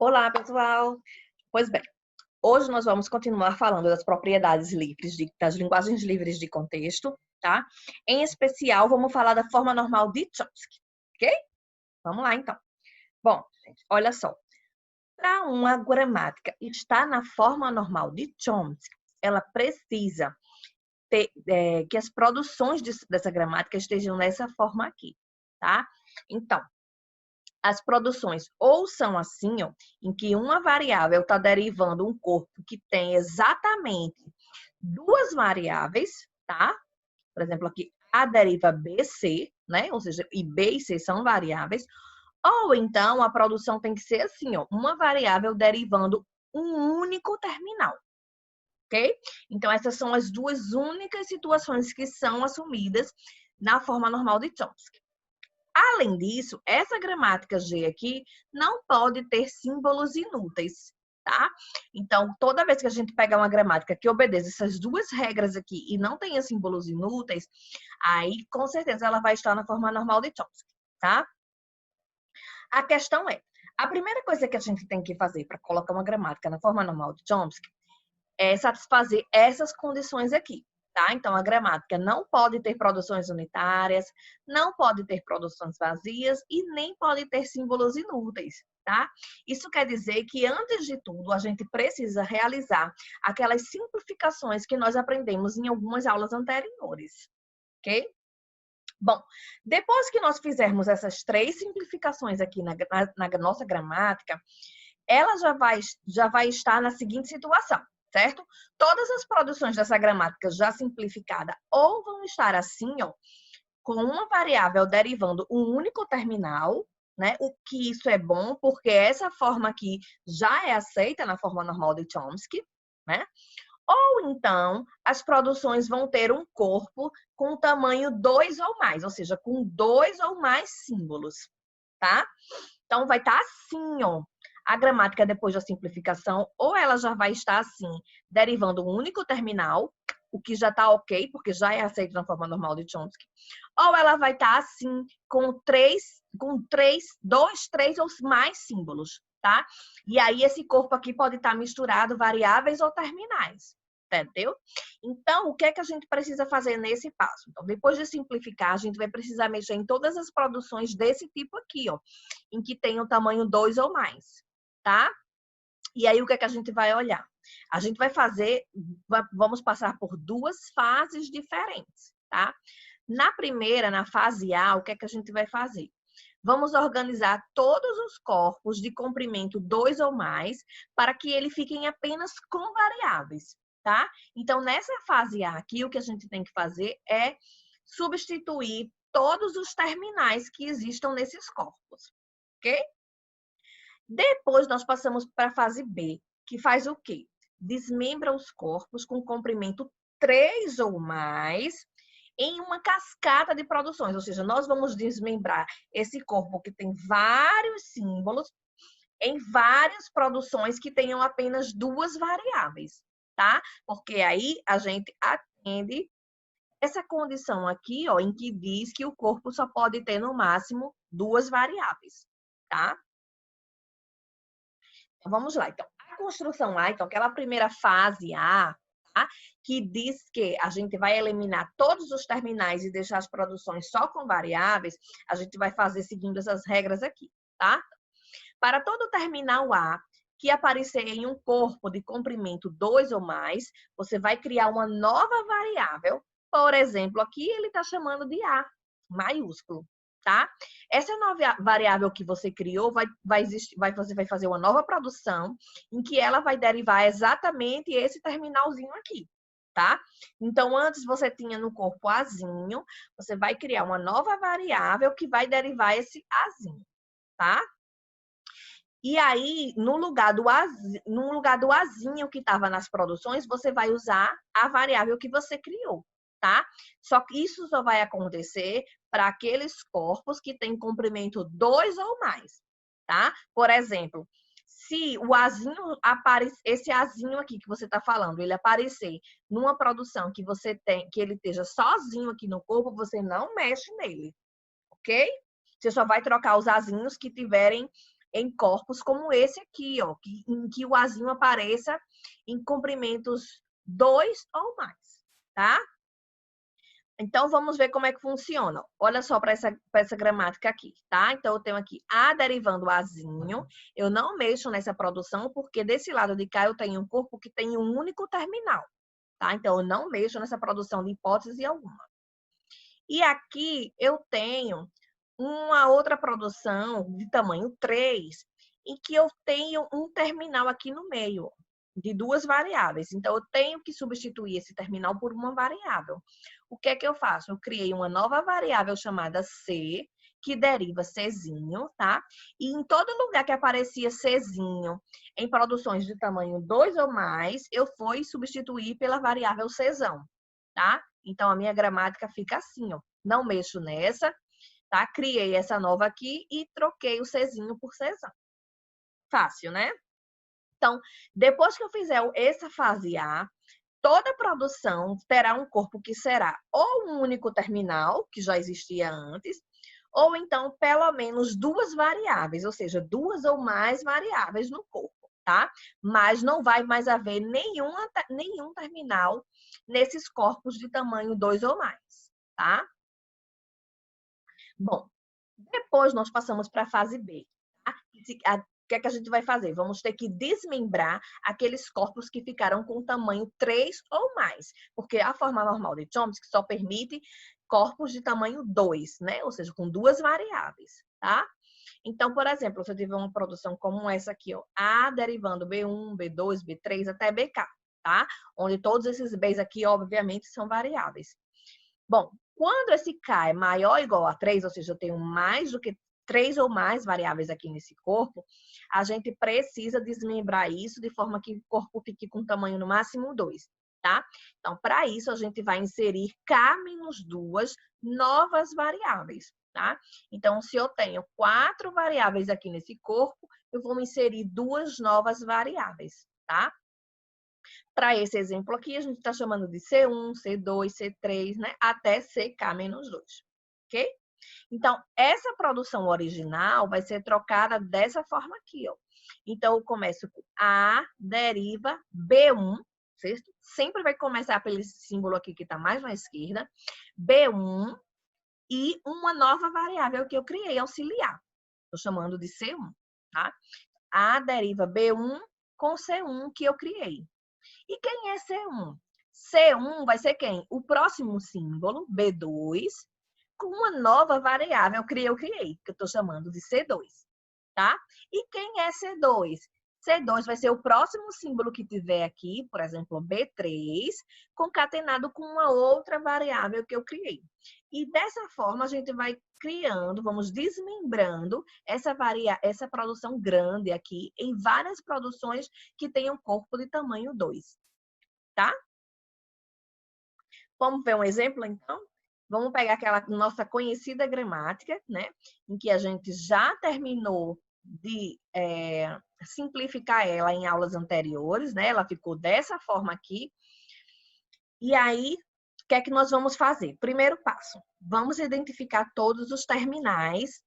Olá, pessoal! Pois bem, hoje nós vamos continuar falando das propriedades livres, das linguagens livres de contexto, tá? Em especial, vamos falar da forma normal de Chomsky, ok? Vamos lá, então. Bom, gente, olha só. Para uma gramática estar na forma normal de Chomsky, ela precisa ter, que as produções dessa gramática estejam nessa forma aqui, tá? Então, as produções ou são assim, ó, em que uma variável está derivando um corpo que tem exatamente duas variáveis, tá? Por exemplo, aqui A deriva BC, né? Ou seja, e B e C são variáveis. Ou então a produção tem que ser assim, ó, uma variável derivando um único terminal, ok? Então essas são as duas únicas situações que são assumidas na forma normal de Chomsky. Além disso, essa gramática G aqui não pode ter símbolos inúteis, tá? Então, toda vez que a gente pegar uma gramática que obedeça essas duas regras aqui e não tenha símbolos inúteis, aí, com certeza, ela vai estar na forma normal de Chomsky, tá? A questão é, a primeira coisa que a gente tem que fazer para colocar uma gramática na forma normal de Chomsky é satisfazer essas condições aqui, tá? Então, a gramática não pode ter produções unitárias, não pode ter produções vazias e nem pode ter símbolos inúteis, tá? Isso quer dizer que, antes de tudo, a gente precisa realizar aquelas simplificações que nós aprendemos em algumas aulas anteriores, ok? Bom, depois que nós fizermos essas três simplificações aqui na nossa gramática, ela já vai estar na seguinte situação, certo? Todas as produções dessa gramática já simplificada ou vão estar assim, ó, com uma variável derivando um único terminal, né? O que isso é bom, porque essa forma aqui já é aceita na forma normal de Chomsky, né? Ou então, as produções vão ter um corpo com tamanho 2 ou mais, ou seja, com 2 ou mais símbolos, tá? Então, vai estar assim, ó. A gramática depois da simplificação, ou ela já vai estar assim, derivando um único terminal, o que já está ok, porque já é aceito na forma normal de Chomsky, ou ela vai estar assim, dois, três ou mais símbolos, tá? E aí, esse corpo aqui pode estar misturado variáveis ou terminais, entendeu? Então, o que é que a gente precisa fazer nesse passo? Então, depois de simplificar, a gente vai precisar mexer em todas as produções desse tipo aqui, ó, em que tem o tamanho 2 ou mais, tá? E aí, o que é que a gente vai olhar? A gente vai vamos passar por duas fases diferentes, tá? Na primeira, na fase A, o que é que a gente vai fazer? Vamos organizar todos os corpos de comprimento 2 ou mais para que eles fiquem apenas com variáveis, tá? Então, nessa fase A aqui, o que a gente tem que fazer é substituir todos os terminais que existam nesses corpos, ok? Depois, nós passamos para a fase B, que faz o quê? Desmembra os corpos com comprimento 3 ou mais em uma cascata de produções, ou seja, nós vamos desmembrar esse corpo que tem vários símbolos em várias produções que tenham apenas duas variáveis, tá? Porque aí a gente atende essa condição aqui, ó, em que diz que o corpo só pode ter no máximo duas variáveis, tá? Então, vamos lá. Então, a construção A, então, aquela primeira fase A, tá? Que diz que a gente vai eliminar todos os terminais e deixar as produções só com variáveis, a gente vai fazer seguindo essas regras aqui, tá? Para todo terminal A que aparecer em um corpo de comprimento 2 ou mais, você vai criar uma nova variável. Por exemplo, aqui ele está chamando de A, maiúsculo, tá? Essa nova variável que você criou você vai fazer uma nova produção em que ela vai derivar exatamente esse terminalzinho aqui, tá? Então, antes você tinha no corpo Azinho, você vai criar uma nova variável que vai derivar esse Azinho, tá? E aí, no lugar do azinho que estava nas produções, você vai usar a variável que você criou, tá? Só que isso só vai acontecer para aqueles corpos que têm comprimento 2 ou mais, tá? Por exemplo, se o azinho esse azinho aqui que você está falando, ele aparecer numa produção que você tem, que ele esteja sozinho aqui no corpo, você não mexe nele, ok? Você só vai trocar os azinhos que tiverem em corpos como esse aqui, ó, em que o Azinho apareça em comprimentos 2 ou mais, tá? Então, vamos ver como é que funciona. Olha só para essa gramática aqui, tá? Então, eu tenho aqui A derivando Azinho. Eu não mexo nessa produção, porque desse lado de cá eu tenho um corpo que tem um único terminal, tá? Então, eu não mexo nessa produção de hipótese alguma. E aqui eu tenho uma outra produção de tamanho 3, em que eu tenho um terminal aqui no meio, de duas variáveis. Então, eu tenho que substituir esse terminal por uma variável. O que é que eu faço? Eu criei uma nova variável chamada C, que deriva Czinho, tá? E em todo lugar que aparecia Czinho em produções de tamanho 2 ou mais, eu fui substituir pela variável Czão, tá? Então, a minha gramática fica assim, ó. Não mexo nessa, tá? Criei essa nova aqui e troquei o Czinho por Czão. Fácil, né? Então, depois que eu fizer essa fase A, toda produção terá um corpo que será ou um único terminal, que já existia antes, ou então pelo menos duas variáveis, ou seja, duas ou mais variáveis no corpo, tá? Mas não vai mais haver nenhum terminal nesses corpos de tamanho 2 ou mais, tá? Bom, depois nós passamos para a fase B. Tá? O que é que a gente vai fazer? Vamos ter que desmembrar aqueles corpos que ficaram com tamanho 3 ou mais, porque a forma normal de Chomsky só permite corpos de tamanho 2, né? Ou seja, com duas variáveis, tá? Então, por exemplo, se eu tiver uma produção como essa aqui, ó, A derivando B1, B2, B3 até BK, tá? Onde todos esses Bs aqui, obviamente, são variáveis. Bom, quando esse K é maior ou igual a 3, ou seja, eu tenho mais do que 3 ou mais variáveis aqui nesse corpo, a gente precisa desmembrar isso de forma que o corpo fique com tamanho no máximo 2, tá? Então, para isso, a gente vai inserir K menos 2 novas variáveis, tá? Então, se eu tenho 4 variáveis aqui nesse corpo, eu vou inserir 2 novas variáveis, tá? Para esse exemplo aqui, a gente está chamando de C1, C2, C3, né? Até CK-2, ok? Então, essa produção original vai ser trocada dessa forma aqui, ó. Então, eu começo com A deriva B1, certo? Sempre vai começar pelo símbolo aqui que está mais na esquerda, B1 e uma nova variável que eu criei, auxiliar. Estou chamando de C1, tá? A deriva B1 com C1 que eu criei. E quem é C1? C1 vai ser quem? O próximo símbolo, B2, com uma nova variável que eu criei, que eu estou chamando de C2, tá? E quem é C2? C2 vai ser o próximo símbolo que tiver aqui, por exemplo, B3, concatenado com uma outra variável que eu criei. E dessa forma, a gente vai criando, vamos desmembrando essa produção grande aqui em várias produções que tenham corpo de tamanho 2, tá? Vamos ver um exemplo, então? Vamos pegar aquela nossa conhecida gramática, né? Em que a gente já terminou de simplificar ela em aulas anteriores, né? Ela ficou dessa forma aqui. E aí, o que é que nós vamos fazer? Primeiro passo, vamos identificar todos os terminais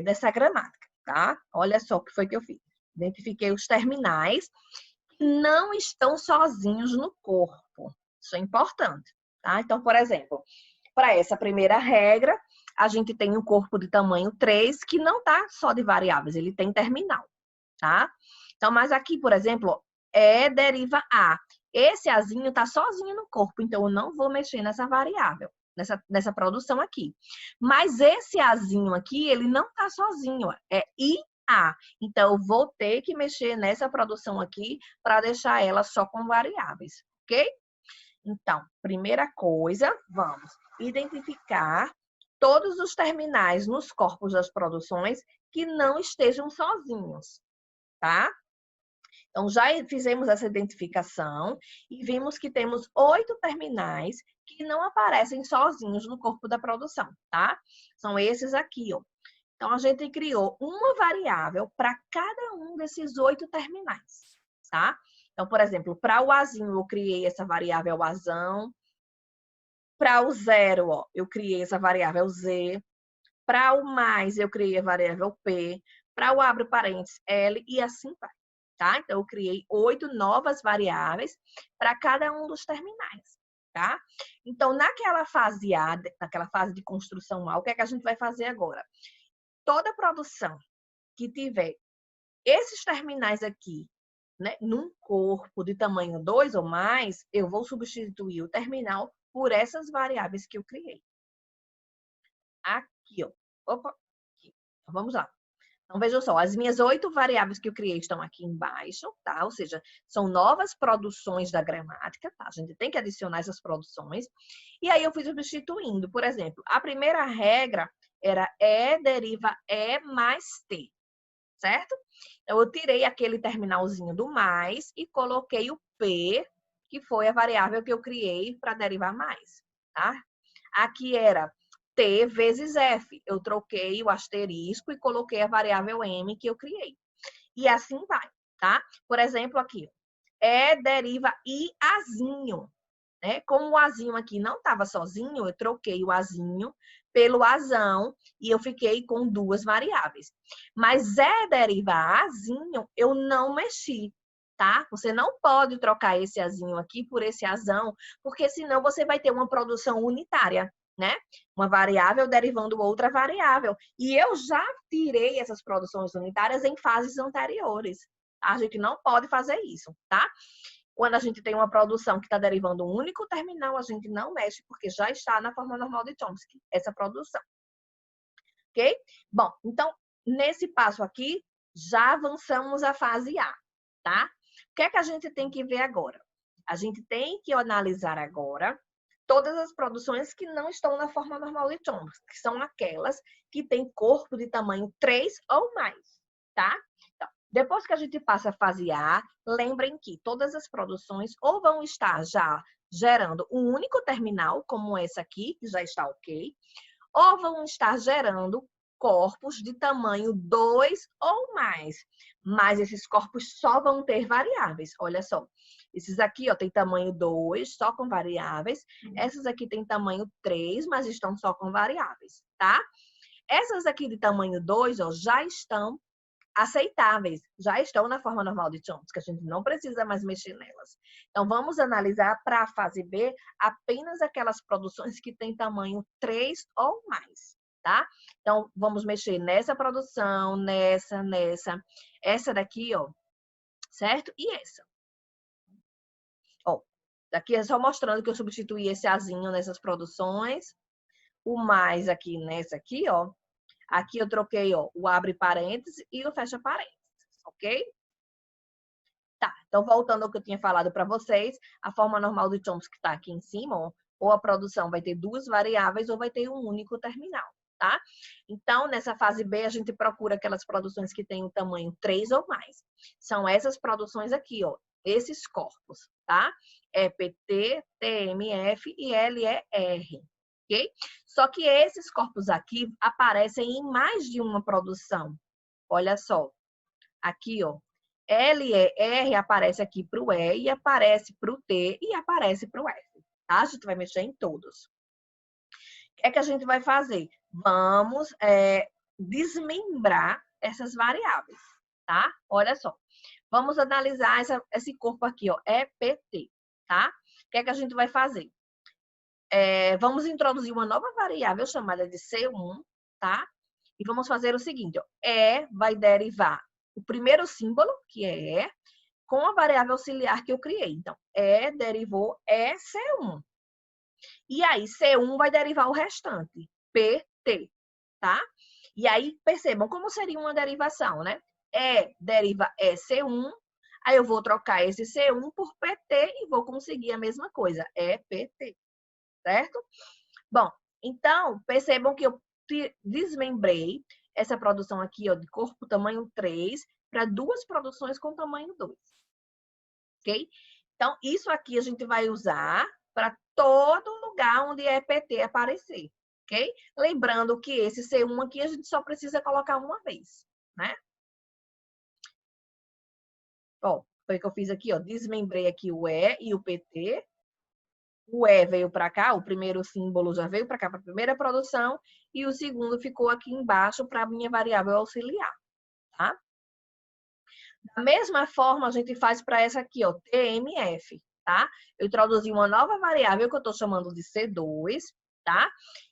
dessa gramática, tá? Olha só o que foi que eu fiz. Identifiquei os terminais que não estão sozinhos no corpo. Isso é importante, tá? Então, por exemplo, para essa primeira regra, a gente tem um corpo de tamanho 3 que não tá só de variáveis, ele tem terminal, tá? Então, mas aqui, por exemplo, deriva A. Esse Azinho tá sozinho no corpo, então eu não vou mexer nessa variável, nessa produção aqui. Mas esse Azinho aqui, ele não tá sozinho, é IA. Então, eu vou ter que mexer nessa produção aqui para deixar ela só com variáveis, ok? Então, primeira coisa, vamos identificar todos os terminais nos corpos das produções que não estejam sozinhos, tá? Então, já fizemos essa identificação e vimos que temos 8 terminais que não aparecem sozinhos no corpo da produção, tá? São esses aqui, ó. Então, a gente criou uma variável para cada um desses 8 terminais, tá? Então, por exemplo, para o Azinho, eu criei essa variável Azão. Para o 0, ó, eu criei essa variável Z. Para o mais, eu criei a variável P. para o abre parênteses L e assim vai, tá? Então, eu criei 8 novas variáveis para cada um dos terminais, tá? Então, naquela fase A, naquela fase de construção A, o que é que a gente vai fazer agora? Toda produção que tiver esses terminais aqui, né, num corpo de tamanho 2 ou mais, eu vou substituir o terminal por essas variáveis que eu criei. Aqui, ó. Opa, aqui. Então, vamos lá. Então, vejam só, as minhas 8 variáveis que eu criei estão aqui embaixo, tá? Ou seja, são novas produções da gramática, tá? A gente tem que adicionar essas produções. E aí, eu fui substituindo. Por exemplo, a primeira regra era E deriva E mais T, certo? Então, eu tirei aquele terminalzinho do mais e coloquei o P, que foi a variável que eu criei para derivar mais, tá? Aqui era T vezes F. Eu troquei o asterisco e coloquei a variável M que eu criei. E assim vai, tá? Por exemplo, aqui, E deriva IAzinho, né? Como o Azinho aqui não estava sozinho, eu troquei o Azinho pelo Azão e eu fiquei com 2 variáveis. Mas E deriva Azinho, eu não mexi, tá? Você não pode trocar esse Azinho aqui por esse Azão, porque senão você vai ter uma produção unitária, né? Uma variável derivando outra variável. E eu já tirei essas produções unitárias em fases anteriores. A gente não pode fazer isso, tá? Quando a gente tem uma produção que está derivando um único terminal, a gente não mexe, porque já está na forma normal de Chomsky, essa produção. Ok? Bom, então, nesse passo aqui, já avançamos à fase A, tá? O que é que a gente tem que ver agora? A gente tem que analisar agora todas as produções que não estão na forma normal de Chomsky, que são aquelas que têm corpo de tamanho 3 ou mais, tá? Então, depois que a gente passa a fase A, lembrem que todas as produções ou vão estar já gerando um único terminal, como essa aqui, que já está ok, ou vão estar gerando corpos de tamanho 2 ou mais. Mas esses corpos só vão ter variáveis. Olha só. Esses aqui, ó, tem tamanho 2, só com variáveis. Essas aqui tem tamanho 3, mas estão só com variáveis, tá? Essas aqui de tamanho 2, ó, já estão aceitáveis, já estão na forma normal de Chomsky, que a gente não precisa mais mexer nelas. Então, vamos analisar para a fase B apenas aquelas produções que têm tamanho 3 ou mais, tá? Então, vamos mexer nessa produção, nessa, essa daqui, ó, certo? E essa. Ó, daqui é só mostrando que eu substituí esse azinho nessas produções, o mais aqui nessa aqui, ó. Aqui eu troquei, ó, o abre parênteses e o fecha parênteses, ok? Tá, então voltando ao que eu tinha falado para vocês, a forma normal do Chomsky está aqui em cima, ó, ou a produção vai ter 2 variáveis ou vai ter um único terminal, tá? Então, nessa fase B, a gente procura aquelas produções que têm o tamanho 3 ou mais. São essas produções aqui, ó, esses corpos, tá? EPT, TMF e LER, ok? Só que esses corpos aqui aparecem em mais de uma produção. Olha só, aqui, ó, LER aparece aqui para o E e aparece para o T e aparece para o F, tá? A gente vai mexer em todos. O que é que a gente vai fazer? Vamos desmembrar essas variáveis, tá? Olha só. Vamos analisar esse corpo aqui, ó, EPT, tá? O que é que a gente vai fazer? Vamos introduzir uma nova variável chamada de C1, tá? E vamos fazer o seguinte, ó, E vai derivar o primeiro símbolo, que é E, com a variável auxiliar que eu criei. Então, E derivou EC1. E aí, C1 vai derivar o restante, PT, tá? E aí, percebam como seria uma derivação, né? E deriva EC1, aí eu vou trocar esse C1 por PT e vou conseguir a mesma coisa, EPT, certo? Bom, então, percebam que eu desmembrei essa produção aqui, ó, de corpo tamanho 3 para 2 produções com tamanho 2. Ok? Então, isso aqui a gente vai usar para todo lugar onde EPT aparecer. Ok? Lembrando que esse C1 aqui a gente só precisa colocar uma vez, né? Ó, foi o que eu fiz aqui, ó. Desmembrei aqui o E e o PT. O E veio para cá, o primeiro símbolo já veio para cá para a primeira produção e o segundo ficou aqui embaixo para a minha variável auxiliar. tá? Da mesma forma, a gente faz para essa aqui, ó, TMF, tá? Eu introduzi uma nova variável que eu estou chamando de C2, tá?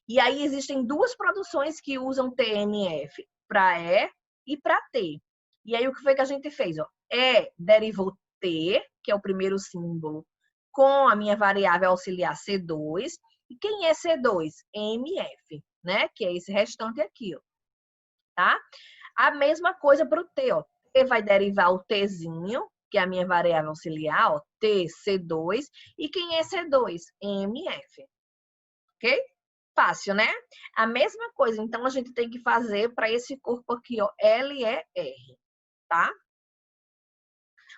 E aí existem duas produções que usam TMF, para E e para T. E aí o que foi que a gente fez, ó? E derivou T, que é o primeiro símbolo, com a minha variável auxiliar C2. E quem é C2? MF, né? Que é esse restante aqui, ó, tá? A mesma coisa para o T, ó. T vai derivar o Tzinho, que é a minha variável auxiliar, ó, T, C2. E quem é C2? MF. Ok? Fácil, né? A mesma coisa, então, a gente tem que fazer para esse corpo aqui, ó, LER, tá?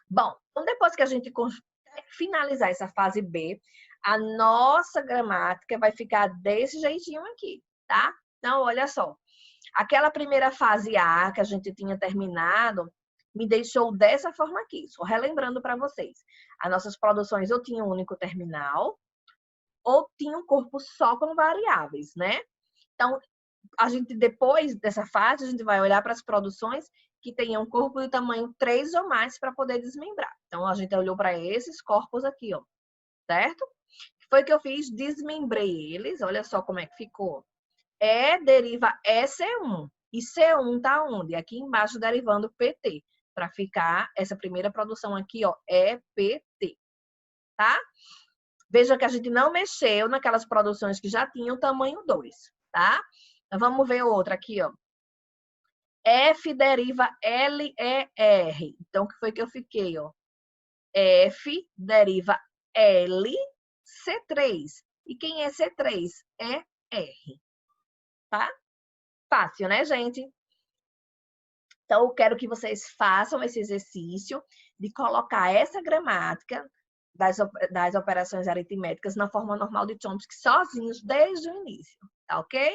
Bom, então depois que a gente finalizar essa fase B, a nossa gramática vai ficar desse jeitinho aqui, tá? Então, olha só. Aquela primeira fase A que a gente tinha terminado me deixou dessa forma aqui. Só relembrando para vocês. As nossas produções ou tinham um único terminal ou tinha um corpo só com variáveis, né? Então, a gente depois dessa fase, a gente vai olhar para as produções que tenham corpo de tamanho 3 ou mais para poder desmembrar. Então, a gente olhou para esses corpos aqui, ó, certo? Foi que eu fiz, desmembrei eles. Olha só como é que ficou. E deriva EC1. E C1 tá onde? Aqui embaixo derivando PT. Para ficar essa primeira produção aqui, ó, EPT. Tá? Veja que a gente não mexeu naquelas produções que já tinham tamanho 2. Tá? Então, vamos ver outra aqui, ó. F deriva LER. Então, o que foi que eu fiquei, ó? F deriva L, C3. E quem é C3? É R. Tá? Fácil, né, gente? Então, eu quero que vocês façam esse exercício de colocar essa gramática das operações aritméticas na forma normal de Chomsky sozinhos desde o início, tá ok?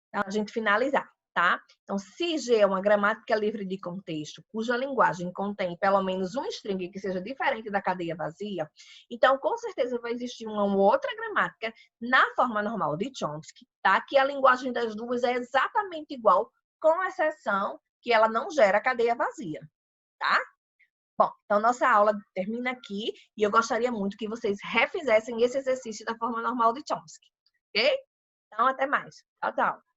Então, a gente finalizar, tá? Então, se G é uma gramática livre de contexto, cuja linguagem contém pelo menos um string que seja diferente da cadeia vazia, então, com certeza, vai existir uma outra gramática na forma normal de Chomsky, tá? Que a linguagem das duas é exatamente igual, com exceção que ela não gera cadeia vazia, tá? Bom, então nossa aula termina aqui e eu gostaria muito que vocês refizessem esse exercício da forma normal de Chomsky, ok? Então, até mais. Tchau, tchau.